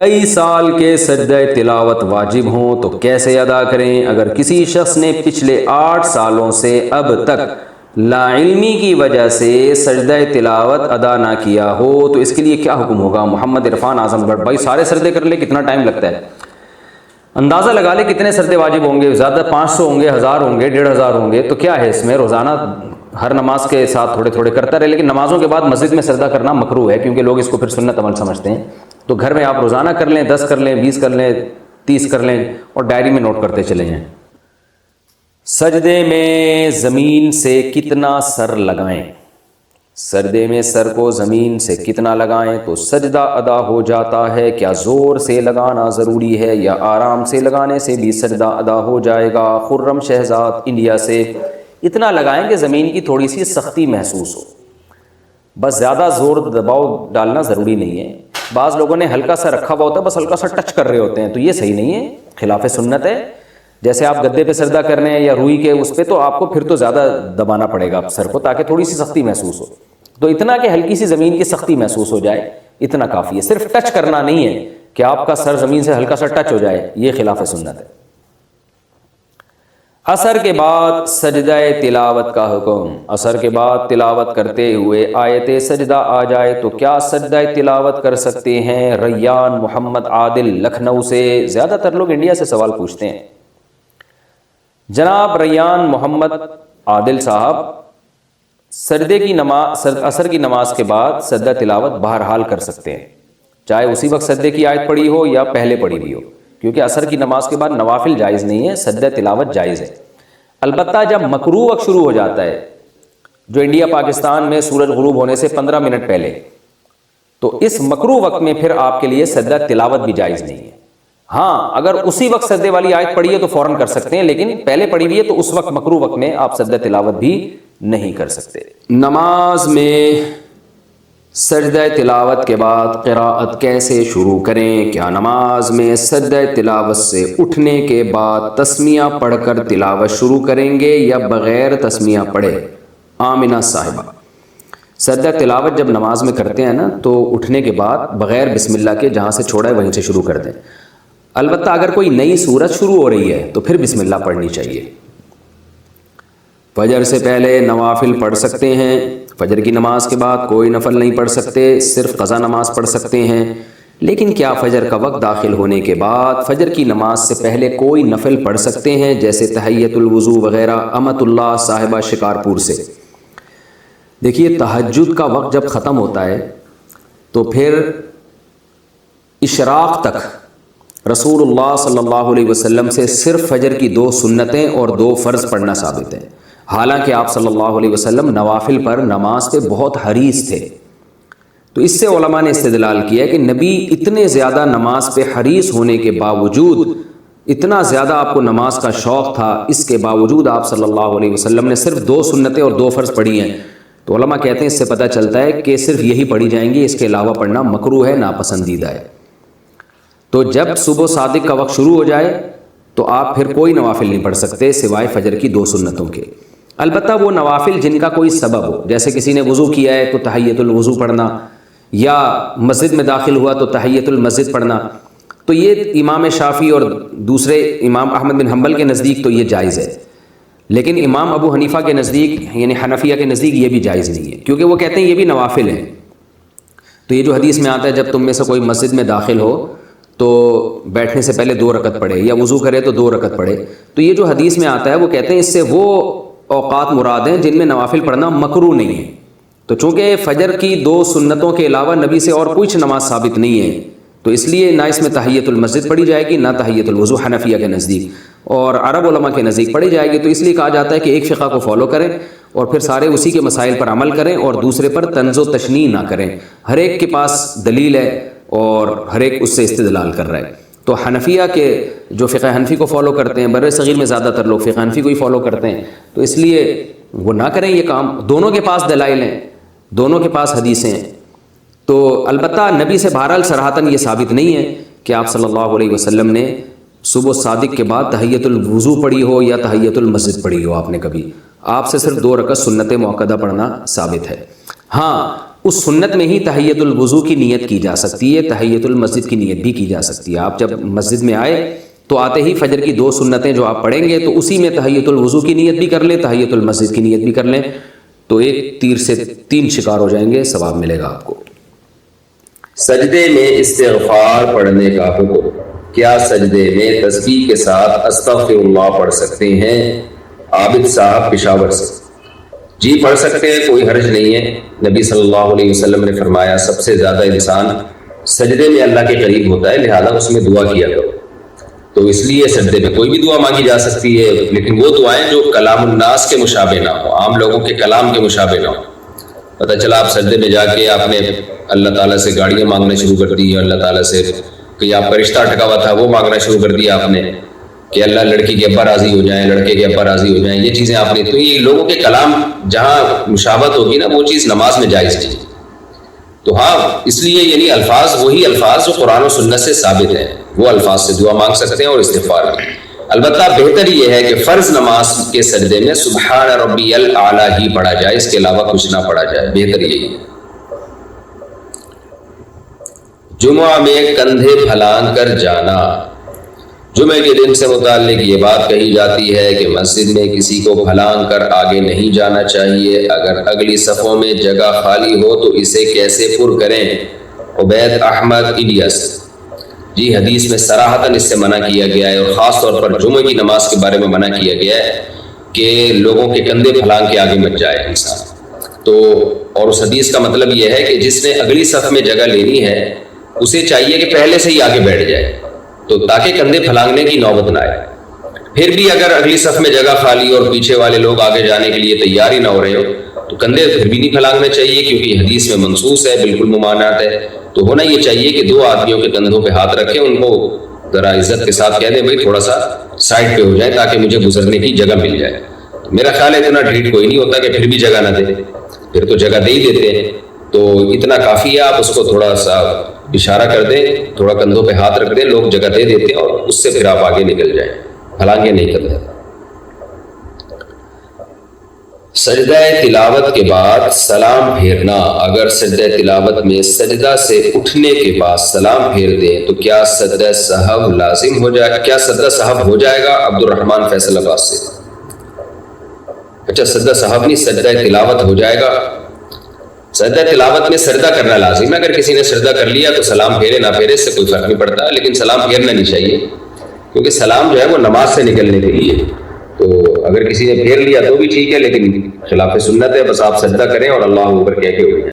کئی سال کے سجدہ تلاوت واجب ہوں تو کیسے ادا کریں؟ اگر کسی شخص نے پچھلے 8 سالوں سے اب تک لا علمی کی وجہ سے سجدہ تلاوت ادا نہ کیا ہو تو اس کے لیے کیا حکم ہوگا؟ محمد عرفان اعظم گڑھ۔ بھائی سارے سجدے کر لے، کتنا ٹائم لگتا ہے؟ اندازہ لگا لے کتنے سجدے واجب ہوں گے، زیادہ 500 ہوں گے، 1000 ہوں گے، 1500 ہوں گے، تو کیا ہے اس میں؟ روزانہ ہر نماز کے ساتھ تھوڑے تھوڑے کرتا رہے، لیکن نمازوں کے بعد مسجد میں سجدہ کرنا مکروہ ہے کیونکہ لوگ اس کو پھر سنت عمل سمجھتے ہیں۔ تو گھر میں آپ روزانہ کر لیں، 10 کر لیں، 20 کر لیں، 30 کر لیں اور ڈائری میں نوٹ کرتے چلے جائیں۔ سجدے میں زمین سے کتنا سر لگائیں؟ سجدے میں سر کو زمین سے کتنا لگائیں تو سجدہ ادا ہو جاتا ہے؟ کیا زور سے لگانا ضروری ہے یا آرام سے لگانے سے بھی سجدہ ادا ہو جائے گا؟ خرم شہزاد انڈیا سے۔ اتنا لگائیں کہ زمین کی تھوڑی سی سختی محسوس ہو، بس زیادہ زور دباؤ ڈالنا ضروری نہیں ہے۔ بعض لوگوں نے ہلکا سا رکھا ہوا ہوتا ہے، بس ہلکا سا ٹچ کر رہے ہوتے ہیں، تو یہ صحیح نہیں ہے، خلاف سنت ہے۔ جیسے آپ گدے پہ سجدہ کر رہے ہیں یا روئی کے اس پہ، تو آپ کو پھر تو زیادہ دبانا پڑے گا سر کو تاکہ تھوڑی سی سختی محسوس ہو۔ تو اتنا کہ ہلکی سی زمین کی سختی محسوس ہو جائے، اتنا کافی ہے۔ صرف ٹچ کرنا نہیں ہے کہ آپ کا سر زمین سے ہلکا سا ٹچ ہو جائے، یہ خلاف سنت ہے۔ عصر کے بعد سجدہ تلاوت کا حکم۔ عصر کے بعد تلاوت کرتے ہوئے آیت سجدہ آ جائے تو کیا سجدہ تلاوت کر سکتے ہیں؟ ریان محمد عادل لکھنؤ سے۔ زیادہ تر لوگ انڈیا سے سوال پوچھتے ہیں۔ جناب ریان محمد عادل صاحب، سجدے کی نماز، عصر کی نماز کے بعد سجدہ تلاوت بہرحال کر سکتے ہیں، چاہے اسی وقت سجدے کی آیت پڑھی ہو یا پہلے پڑھی ہوئی ہو، کیونکہ عصر کی نماز کے بعد نوافل جائز نہیں ہے، سجدہ تلاوت جائز ہے۔ البتہ جب مکروہ وقت شروع ہو جاتا ہے، جو انڈیا پاکستان میں سورج غروب ہونے سے 15 منٹ پہلے، تو اس مکروہ وقت میں پھر آپ کے لیے سجدہ تلاوت بھی جائز نہیں ہے۔ ہاں اگر اسی وقت سجدے والی آیت پڑھی ہے تو فوراً کر سکتے ہیں، لیکن پہلے پڑھی ہوئی ہے تو اس وقت مکروہ وقت میں آپ سجدہ تلاوت بھی نہیں کر سکتے۔ نماز میں سجدہ تلاوت کے بعد قراءت کیسے شروع کریں؟ کیا نماز میں سجدہ تلاوت سے اٹھنے کے بعد تسمیہ پڑھ کر تلاوت شروع کریں گے یا بغیر تسمیہ پڑھے؟ آمنہ صاحبہ، سجدہ تلاوت جب نماز میں کرتے ہیں نا تو اٹھنے کے بعد بغیر بسم اللہ کے جہاں سے چھوڑا ہے وہیں سے شروع کر دیں۔ البتہ اگر کوئی نئی سورت شروع ہو رہی ہے تو پھر بسم اللہ پڑھنی چاہیے۔ فجر سے پہلے نوافل پڑھ سکتے ہیں، فجر کی نماز کے بعد کوئی نفل نہیں پڑھ سکتے، صرف قضا نماز پڑھ سکتے ہیں۔ لیکن کیا فجر کا وقت داخل ہونے کے بعد فجر کی نماز سے پہلے کوئی نفل پڑھ سکتے ہیں، جیسے تحیۃ الوضو وغیرہ؟ امت اللہ صاحبہ شکارپور سے۔ دیکھیے تہجد کا وقت جب ختم ہوتا ہے تو پھر اشراق تک رسول اللہ صلی اللہ علیہ وسلم سے صرف فجر کی 2 سنتیں اور 2 فرض پڑھنا ثابت ہے، حالانکہ آپ صلی اللہ علیہ وسلم نوافل پر نماز پہ بہت حریص تھے۔ تو اس سے علماء نے استدلال کیا کہ نبی اتنے زیادہ نماز پہ حریص ہونے کے باوجود، اتنا زیادہ آپ کو نماز کا شوق تھا، اس کے باوجود آپ صلی اللہ علیہ وسلم نے صرف 2 سنتیں اور 2 فرض پڑھی ہیں۔ تو علماء کہتے ہیں اس سے پتہ چلتا ہے کہ صرف یہی پڑھی جائیں گی، اس کے علاوہ پڑھنا مکروہ ہے، ناپسندیدہ ہے۔ تو جب صبح صادق کا وقت شروع ہو جائے تو آپ پھر کوئی نوافل نہیں پڑھ سکتے سوائے فجر کی 2 سنتوں کے۔ البتہ وہ نوافل جن کا کوئی سبب ہو، جیسے کسی نے وضو کیا ہے تو تحیۃ الوضو پڑھنا، یا مسجد میں داخل ہوا تو تحیۃ المسجد پڑھنا، تو یہ امام شافعی اور دوسرے امام احمد بن حنبل کے نزدیک تو یہ جائز ہے، لیکن امام ابو حنیفہ کے نزدیک یعنی حنفیہ کے نزدیک یہ بھی جائز نہیں ہے، کیونکہ وہ کہتے ہیں یہ بھی نوافل ہیں۔ تو یہ جو حدیث میں آتا ہے جب تم میں سے کوئی مسجد میں داخل ہو تو بیٹھنے سے پہلے 2 رکعت پڑھے، یا وضو کرے تو 2 رکعت پڑھے، تو یہ جو حدیث میں آتا ہے وہ کہتے ہیں اس سے وہ اوقات مراد ہیں جن میں نوافل پڑھنا مکروہ نہیں ہے۔ تو چونکہ فجر کی 2 سنتوں کے علاوہ نبی سے اور کچھ نماز ثابت نہیں ہے، تو اس لیے نہ اس میں تحیۃ المسجد پڑھی جائے گی، نہ تحیۃ الوضو حنفیہ کے نزدیک، اور عرب علماء کے نزدیک پڑھی جائے گی۔ تو اس لیے کہا جاتا ہے کہ ایک فقہ کو فالو کریں اور پھر سارے اسی کے مسائل پر عمل کریں اور دوسرے پر طنز و تشنیع نہ کریں۔ ہر ایک کے پاس دلیل ہے اور ہر ایک اس سے استدلال کر رہا ہے۔ تو حنفیہ کے جو فقہ حنفی کو فالو کرتے ہیں، بر صغیر میں زیادہ تر لوگ فقہ حنفی کو ہی فالو کرتے ہیں، تو اس لیے وہ نہ کریں یہ کام۔ دونوں کے پاس دلائل ہیں، دونوں کے پاس حدیثیں ہیں۔ تو البتہ نبی سے بہرحال صراحتاً یہ ثابت نہیں ہے کہ آپ صلی اللہ علیہ وسلم نے صبح صادق کے بعد تحیۃ الوضو پڑھی ہو یا تحیۃ المسجد پڑھی ہو، آپ نے کبھی، آپ سے صرف 2 رکعت سنت موقدہ پڑھنا ثابت ہے۔ ہاں اس سنت میں ہی تحیت الوضو کی نیت کی جا سکتی ہے، تحیت المسجد کی نیت بھی کی جا سکتی ہے۔ آپ جب مسجد میں آئے تو آتے ہی فجر کی 2 سنتیں جو آپ پڑھیں گے تو اسی میں تحیت الوضو کی نیت بھی کر لیں، تحیت المسجد کی نیت بھی کر لیں، تو ایک تیر سے 3 شکار ہو جائیں گے، ثواب ملے گا آپ کو۔ سجدے میں استغفار پڑھنے کا حکم، کیا سجدے میں تسبیح کے ساتھ استغفر اللہ پڑھ سکتے ہیں؟ عابد صاحب پشاور سے۔ جی پڑھ سکتے ہیں، کوئی حرج نہیں ہے۔ نبی صلی اللہ علیہ وسلم نے فرمایا سب سے زیادہ انسان سجدے میں اللہ کے قریب ہوتا ہے، لہذا اس میں دعا کیا کرو۔ تو اس لیے سجدے میں کوئی بھی دعا مانگی جا سکتی ہے، لیکن وہ دعائیں جو کلام الناس کے مشابہ نہ ہو، عام لوگوں کے کلام کے مشابہ نہ ہو۔ پتہ چلا آپ سجدے میں جا کے آپ نے اللہ تعالیٰ سے گاڑیاں مانگنا شروع کر دی، اللہ تعالیٰ سے کہ آپ کا رشتہ اٹکا ہوا تھا وہ مانگنا شروع کر دیا آپ نے، کہ اللہ لڑکی کے ابا راضی ہو جائیں، لڑکے کے ابا راضی ہو جائیں، یہ چیزیں آپ نے، تو یہ لوگوں کے کلام جہاں مشابہت ہوگی نا وہ چیز نماز میں جائز نہیں۔ تو ہاں اس لیے یعنی الفاظ وہی الفاظ جو قرآن و سنت سے ثابت ہیں، وہ الفاظ سے دعا مانگ سکتے ہیں اور استغفار بھی۔ البتہ بہتر یہ ہے کہ فرض نماز کے سجدے میں سبحان ربی الاعلیٰ ہی پڑھا جائے، اس کے علاوہ کچھ نہ پڑھا جائے، بہتر یہی ہے۔ جمعہ میں کندھے پھلانگ کر جانا، جمعے کے دن سے متعلق یہ بات کہی جاتی ہے کہ مسجد میں کسی کو پھلانگ کر آگے نہیں جانا چاہیے، اگر اگلی صفوں میں جگہ خالی ہو تو اسے کیسے پر کریں؟ عبید احمد انڈیا سے۔ جی حدیث میں صراحتاً اس سے منع کیا گیا ہے، اور خاص طور پر جمعے کی نماز کے بارے میں منع کیا گیا ہے کہ لوگوں کے کندھے پھلانگ کے آگے مت جائے انسان۔ تو اور اس حدیث کا مطلب یہ ہے کہ جس نے اگلی صف میں جگہ لینی ہے اسے چاہیے کہ پہلے سے ہی آگے بیٹھ جائے، تو تاکہ کندھے پھلانگنے کی نوبت نہ آئے۔ پھر بھی اگر اگلی صف میں جگہ خالی اور پیچھے والے لوگ آگے جانے کے لیے تیار ہی نہ ہو رہے ہو تو کندھے پھر بھی نہیں پھلانگنے چاہیے، کیونکہ حدیث میں منصوص ہے، بالکل ممانعت ہے۔ تو ہونا یہ چاہیے کہ 2 آدمیوں کے کندھوں پہ ہاتھ رکھیں، ان کو ذرا عزت کے ساتھ کہہ دیں بھائی تھوڑا سا سائڈ پہ ہو جائے تاکہ مجھے گزرنے کی جگہ مل جائے۔ میرا خیال ہے اتنا ڈھیٹ کوئی نہیں ہوتا کہ پھر بھی جگہ نہ دے، پھر تو جگہ دے ہی دیتے ہیں، تو اتنا کافی ہے، آپ اس کو تھوڑا سا اشارہ کر دیں، تھوڑا کندھوں پہ ہاتھ رکھ دیں، لوگ جگہ دے دیتے ہیں اور اس سے پھر آپ آگے نکل جائیں، پھلانگے نہیں کرتے۔ سجدہ تلاوت کے بعد سلام پھیرنا، اگر سجدہ تلاوت میں سجدہ سے اٹھنے کے بعد سلام پھیر دیں تو کیا سجدہ سہو لازم ہو جائے گا؟ کیا سجدہ سہو ہو جائے گا؟ عبد الرحمن فیصل آباد سے۔ اچھا سجدہ سہو نہیں، سجدہ تلاوت ہو جائے گا۔ سجدہ تلاوت میں سجدہ کرنا لازم ہے، اگر کسی نے سجدہ کر لیا تو سلام پھیرے نہ پھیرے اس سے کوئی فرق نہیں پڑتا، لیکن سلام پھیرنا نہیں چاہیے، کیونکہ سلام جو ہے وہ نماز سے نکلنے کے لیے، تو اگر کسی نے پھیر لیا تو بھی ٹھیک ہے، لیکن خلاف سنت ہے، بس آپ سجدہ کریں اور اللہ اوپر کہہ کے اٹھ جائیں۔